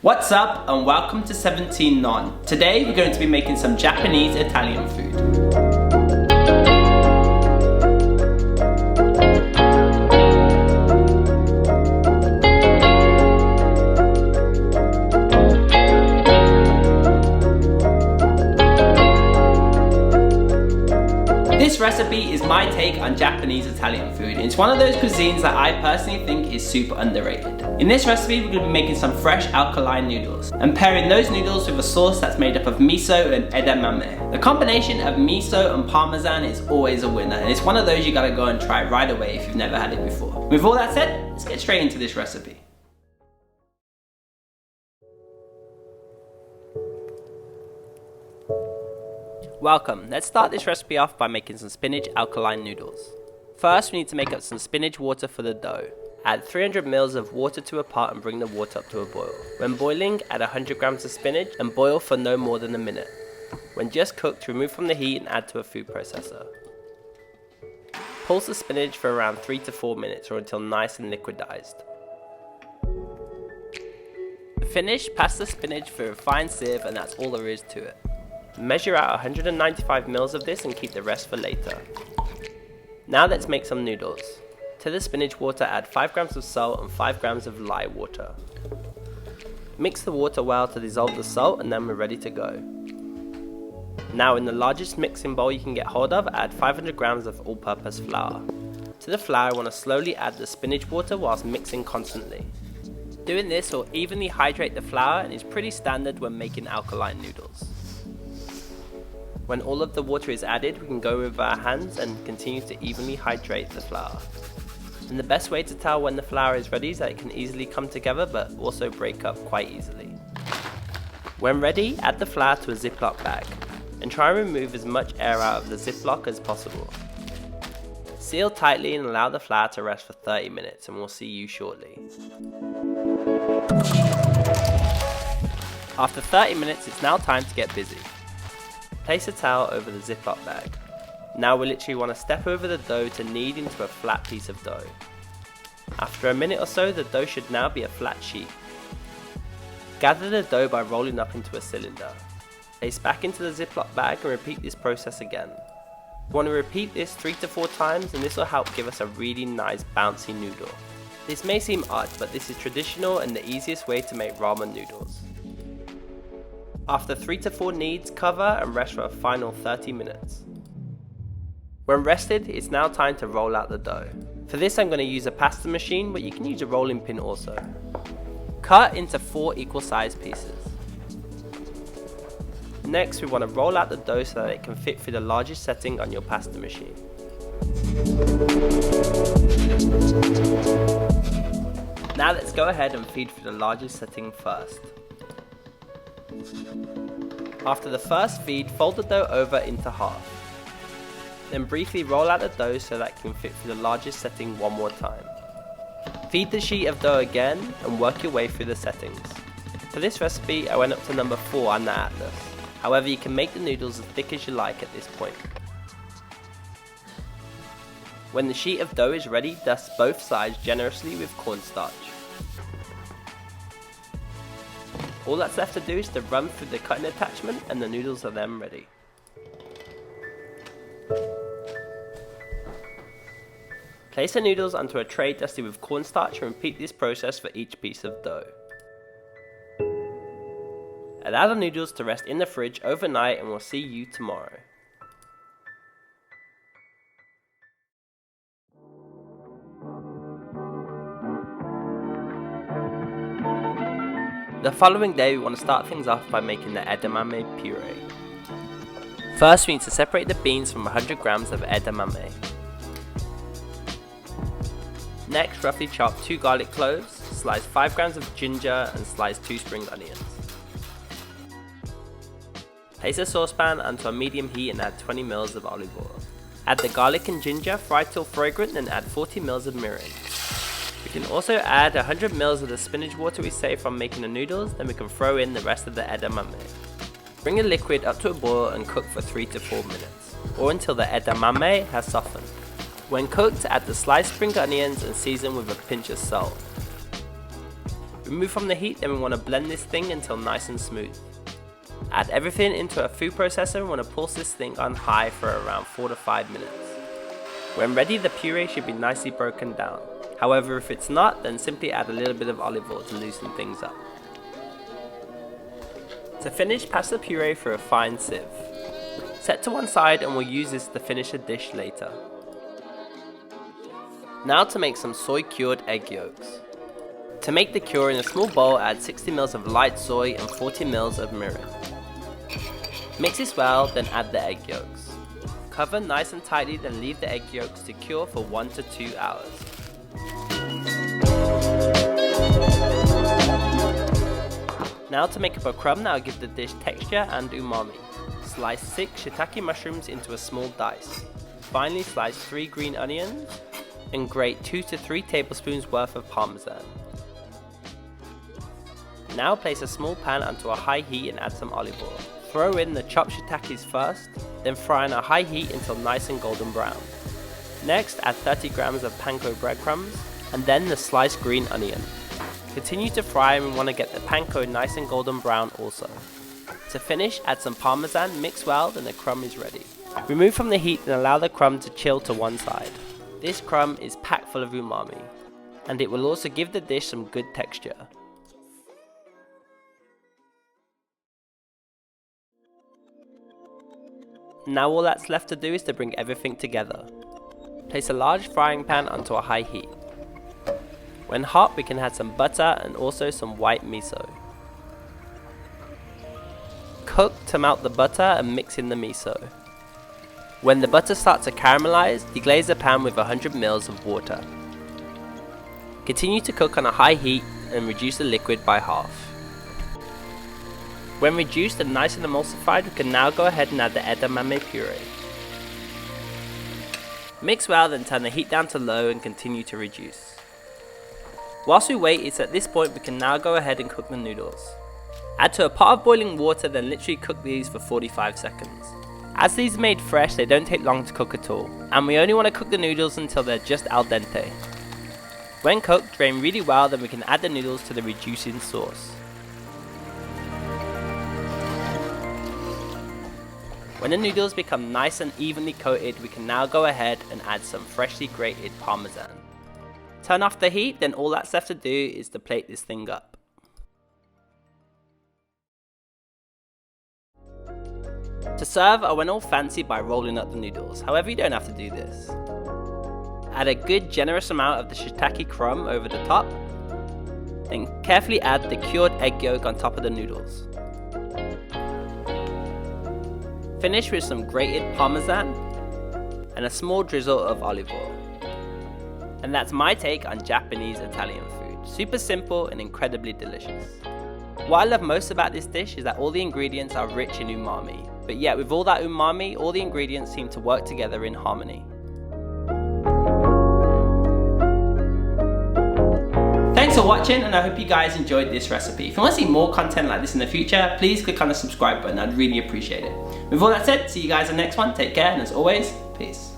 What's up and welcome to 17 Non. Today we're going to be making some Japanese Italian food. This recipe is my take on Japanese Italian food. It's one of those cuisines that I personally think is super underrated. In this recipe, we're going to be making some fresh alkaline noodles and pairing those noodles with a sauce that's made up of miso and edamame. The combination of miso and parmesan is always a winner, and it's one of those you gotta go and try right away if you've never had it before. With all that said, let's get straight into this recipe. Welcome. Let's start this recipe off by making some spinach alkaline noodles. First, we need to make up some spinach water for the dough. Add 300 ml of water to a pot and bring the water up to a boil. When boiling, add 100 grams of spinach and boil for no more than a minute. When just cooked, remove from the heat and add to a food processor. Pulse the spinach for around 3 to 4 minutes or until nice and liquidized. To finish, pass the spinach through a fine sieve and that's all there is to it. Measure out 195 ml of this and keep the rest for later. Now let's make some noodles. To the spinach water add 5 grams of salt and 5 grams of lye water. Mix the water well to dissolve the salt and then we're ready to go. Now in the largest mixing bowl you can get hold of, add 500 grams of all-purpose flour. To the flour, I want to slowly add the spinach water whilst mixing constantly. Doing this will evenly hydrate the flour and is pretty standard when making alkaline noodles. When all of the water is added, we can go with our hands and continue to evenly hydrate the flour. And the best way to tell when the flour is ready is that it can easily come together but also break up quite easily. When ready, add the flour to a Ziploc bag and try and remove as much air out of the Ziploc as possible. Seal tightly and allow the flour to rest for 30 minutes and we'll see you shortly. After 30 minutes, it's now time to get busy. Place a towel over the Ziploc bag. Now we literally want to step over the dough to knead into a flat piece of dough. After a minute or so, the dough should now be a flat sheet. Gather the dough by rolling up into a cylinder. Place back into the Ziploc bag and repeat this process again. You want to repeat this 3 to 4 times and this will help give us a really nice bouncy noodle. This may seem odd, but this is traditional and the easiest way to make ramen noodles. After 3 to 4 kneads, cover and rest for a final 30 minutes. When rested, it's now time to roll out the dough. For this I'm going to use a pasta machine, but you can use a rolling pin also. Cut into 4 equal sized pieces. Next we want to roll out the dough so that it can fit through the largest setting on your pasta machine. Now let's go ahead and feed through the largest setting first. After the first feed, fold the dough over into half. Then briefly roll out the dough so that it can fit through the largest setting one more time. Feed the sheet of dough again and work your way through the settings. For this recipe I went up to number 4 on the atlas. However, you can make the noodles as thick as you like at this point. When the sheet of dough is ready, dust both sides generously with cornstarch. All that's left to do is to run through the cutting attachment and the noodles are then ready. Place the noodles onto a tray dusted with cornstarch and repeat this process for each piece of dough. Allow the noodles to rest in the fridge overnight and we'll see you tomorrow. The following day we want to start things off by making the edamame puree. First we need to separate the beans from 100 grams of edamame. Next, roughly chop 2 garlic cloves, slice 5 grams of ginger and slice 2 spring onions. Place a saucepan onto a medium heat and add 20 ml of olive oil. Add the garlic and ginger, fry till fragrant, then add 40 ml of mirin. We can also add 100 ml of the spinach water we saved from making the noodles, then we can throw in the rest of the edamame. Bring the liquid up to a boil and cook for 3 to 4 minutes, or until the edamame has softened. When cooked, add the sliced spring onions and season with a pinch of salt. Remove from the heat, then we want to blend this thing until nice and smooth. Add everything into a food processor and want to pulse this thing on high for around 4 to 5 minutes. When ready, the puree should be nicely broken down. However, if it's not, then simply add a little bit of olive oil to loosen things up. To finish, pass the puree through a fine sieve. Set to one side and we'll use this to finish the dish later. Now to make some soy cured egg yolks. To make the cure, in a small bowl, add 60 ml of light soy and 40 ml of mirin. Mix this well, then add the egg yolks. Cover nice and tightly, then leave the egg yolks to cure for 1 to 2 hours. Now to make up a crumb that will give the dish texture and umami. Slice 6 shiitake mushrooms into a small dice. Finally, slice 3 green onions and grate 2 to 3 tablespoons worth of parmesan. Now place a small pan onto a high heat and add some olive oil. Throw in the chopped shiitakes first, then fry on a high heat until nice and golden brown. Next, add 30 grams of panko breadcrumbs and then the sliced green onion. Continue to fry and we want to get the panko nice and golden brown also. To finish, add some parmesan, mix well, then the crumb is ready. Remove from the heat and allow the crumb to chill to one side. This crumb is packed full of umami, and it will also give the dish some good texture. Now all that's left to do is to bring everything together. Place a large frying pan onto a high heat. When hot, we can add some butter and also some white miso. Cook to melt the butter and mix in the miso. When the butter starts to caramelize, deglaze the pan with 100 ml of water. Continue to cook on a high heat and reduce the liquid by half. When reduced and nice and emulsified, we can now go ahead and add the edamame puree. Mix well, then turn the heat down to low and continue to reduce. Whilst we wait, it's at this point we can now go ahead and cook the noodles. Add to a pot of boiling water, then literally cook these for 45 seconds. As these are made fresh, they don't take long to cook at all, and we only want to cook the noodles until they're just al dente. When cooked, drain really well, then we can add the noodles to the reducing sauce. When the noodles become nice and evenly coated, we can now go ahead and add some freshly grated parmesan. Turn off the heat, then all that's left to do is to plate this thing up. To serve, I went all fancy by rolling up the noodles, however you don't have to do this. Add a good generous amount of the shiitake crumb over the top, then carefully add the cured egg yolk on top of the noodles. Finish with some grated parmesan and a small drizzle of olive oil. And that's my take on Japanese Italian food. Super simple and incredibly delicious. What I love most about this dish is that all the ingredients are rich in umami, but yet with all that umami, all the ingredients seem to work together in harmony. Thanks for watching, and I hope you guys enjoyed this recipe. If you want to see more content like this in the future, please click on the subscribe button, I'd really appreciate it. With all that said, see you guys in the next one, take care, and as always, peace.